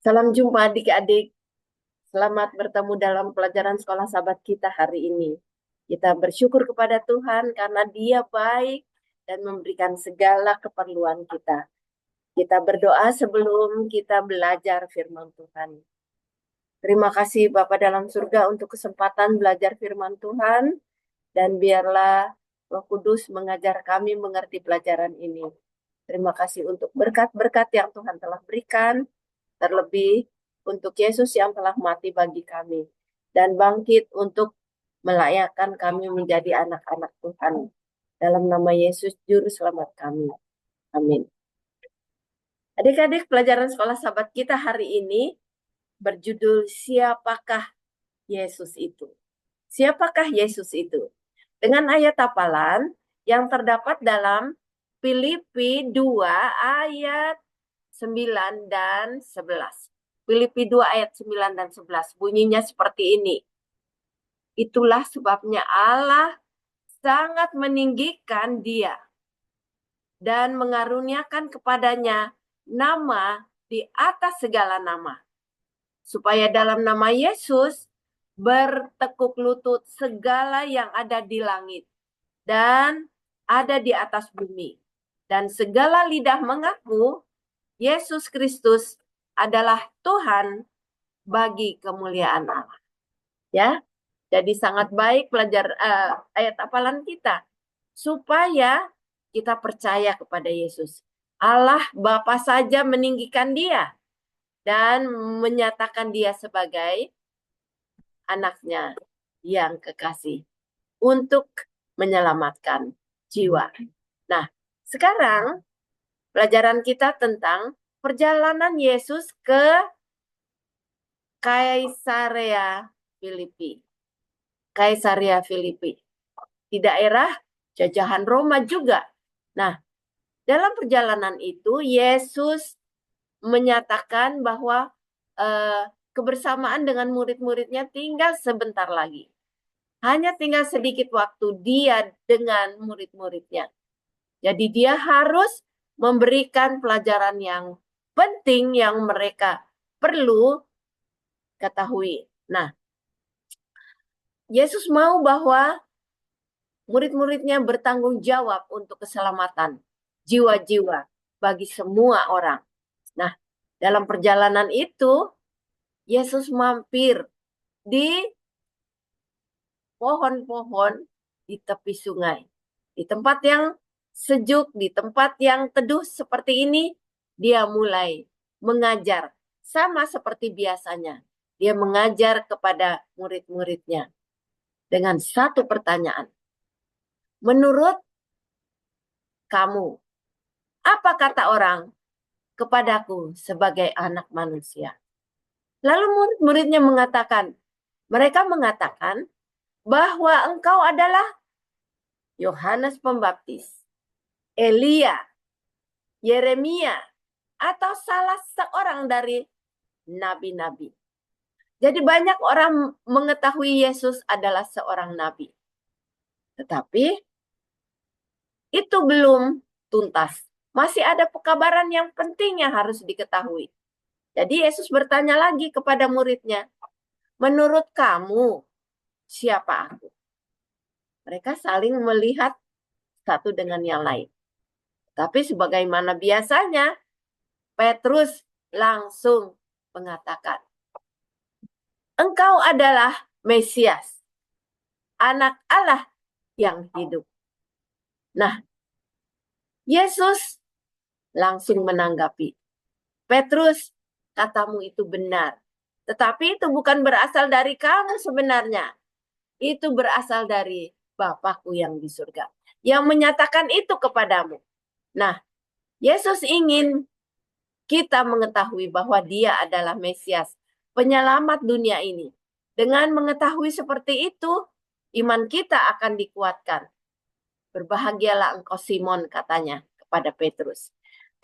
Salam jumpa adik-adik. Selamat bertemu dalam pelajaran sekolah sahabat kita hari ini. Kita bersyukur kepada Tuhan karena Dia baik dan memberikan segala keperluan kita. Kita berdoa sebelum kita belajar firman Tuhan. Terima kasih Bapa dalam surga untuk kesempatan belajar firman Tuhan. Dan biarlah Roh Kudus mengajar kami mengerti pelajaran ini. Terima kasih untuk berkat-berkat yang Tuhan telah berikan. Terlebih untuk Yesus yang telah mati bagi kami dan bangkit untuk melayakkan kami menjadi anak-anak Tuhan. Dalam nama Yesus Juru Selamat kami. Amin. Adik-adik, pelajaran sekolah sahabat kita hari ini berjudul Siapakah Yesus itu? Siapakah Yesus itu? Dengan ayat hafalan yang terdapat dalam Filipi 2 ayat 9 dan 11. Filipi 2 ayat 9 dan 11. Bunyinya seperti ini. Itulah sebabnya Allah sangat meninggikan dia dan mengaruniakan kepadanya nama di atas segala nama. Supaya dalam nama Yesus bertekuk lutut segala yang ada di langit dan ada di atas bumi. Dan segala lidah mengaku Yesus Kristus adalah Tuhan bagi kemuliaan Allah. Ya, jadi sangat baik belajar ayat hafalan kita supaya kita percaya kepada Yesus. Allah Bapa saja meninggikan dia dan menyatakan dia sebagai anaknya yang kekasih untuk menyelamatkan jiwa. Nah, sekarang pelajaran kita tentang perjalanan Yesus ke Kaisarea Filipi. Kaisarea Filipi. Di daerah jajahan Roma juga. Nah, dalam perjalanan itu Yesus menyatakan bahwa kebersamaan dengan murid-muridnya tinggal sebentar lagi. Hanya tinggal sedikit waktu dia dengan murid-muridnya. Jadi dia harus memberikan pelajaran yang penting yang mereka perlu ketahui. Nah, Yesus mau bahwa murid-muridnya bertanggung jawab untuk keselamatan jiwa-jiwa bagi semua orang. Nah, dalam perjalanan itu, Yesus mampir di pohon-pohon di tepi sungai. Di tempat yang sejuk, di tempat yang teduh seperti ini, dia mulai mengajar. Sama seperti biasanya. Dia mengajar kepada murid-muridnya dengan satu pertanyaan. Menurut kamu, apa kata orang kepadaku sebagai anak manusia? Lalu murid-muridnya mereka mengatakan bahwa engkau adalah Yohanes Pembaptis, Elia, Yeremia, atau salah seorang dari nabi-nabi. Jadi banyak orang mengetahui Yesus adalah seorang nabi. Tetapi itu belum tuntas. Masih ada pekabaran yang penting yang harus diketahui. Jadi Yesus bertanya lagi kepada muridnya, menurut kamu siapa aku? Mereka saling melihat satu dengan yang lain. Tapi sebagaimana biasanya, Petrus langsung mengatakan, engkau adalah Mesias, anak Allah yang hidup. Nah, Yesus langsung menanggapi, Petrus, katamu itu benar. Tetapi itu bukan berasal dari kamu sebenarnya. Itu berasal dari Bapakku yang di surga, yang menyatakan itu kepadamu. Nah, Yesus ingin kita mengetahui bahwa dia adalah Mesias, penyelamat dunia ini. Dengan mengetahui seperti itu, iman kita akan dikuatkan. Berbahagialah engkau Simon, katanya kepada Petrus.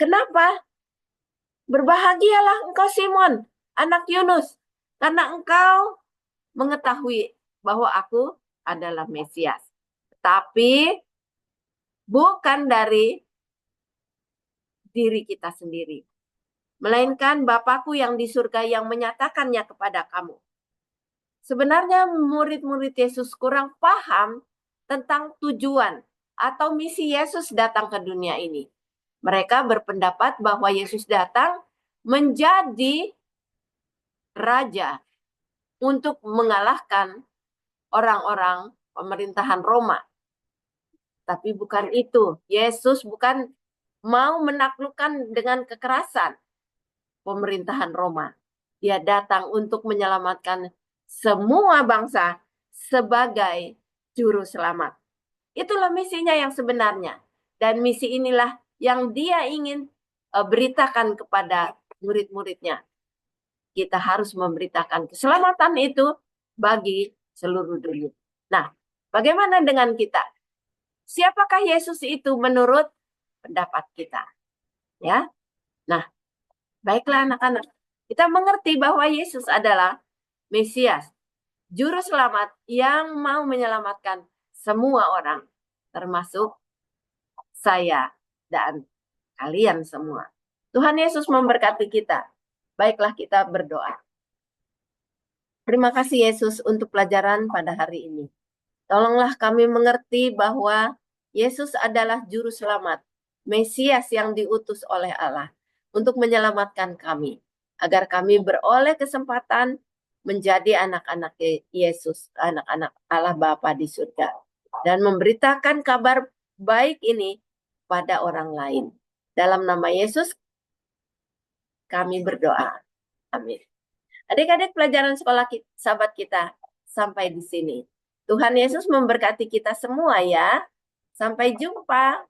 Kenapa? Berbahagialah engkau Simon, anak Yunus, karena engkau mengetahui bahwa aku adalah Mesias. Tapi bukan dari diri kita sendiri. melainkan Bapakku yang di surga yang menyatakannya kepada kamu. Sebenarnya murid-murid Yesus kurang paham tentang tujuan atau misi Yesus datang ke dunia ini. Mereka berpendapat bahwa Yesus datang menjadi raja untuk mengalahkan orang-orang pemerintahan Roma. Tapi bukan itu. Yesus bukan mau menaklukkan dengan kekerasan pemerintahan Roma. Dia datang untuk menyelamatkan semua bangsa sebagai juru selamat. Itulah misinya yang sebenarnya. Dan misi inilah yang dia ingin beritakan kepada murid-muridnya. Kita harus memberitakan keselamatan itu bagi seluruh dunia. Nah, bagaimana dengan kita? Siapakah Yesus itu menurut pendapat kita? Ya. Nah, baiklah anak-anak. Kita mengerti bahwa Yesus adalah Mesias, juru selamat yang mau menyelamatkan semua orang, termasuk saya dan kalian semua. Tuhan Yesus memberkati kita. Baiklah kita berdoa. Terima kasih Yesus untuk pelajaran pada hari ini. Tolonglah kami mengerti bahwa Yesus adalah juru selamat, Mesias yang diutus oleh Allah untuk menyelamatkan kami, agar kami beroleh kesempatan menjadi anak-anak Yesus, anak-anak Allah Bapa di surga, dan memberitakan kabar baik ini pada orang lain. Dalam nama Yesus kami berdoa. Amin. Adik-adik pelajaran sekolah sahabat kita sampai di sini. Tuhan Yesus memberkati kita semua ya. Sampai jumpa.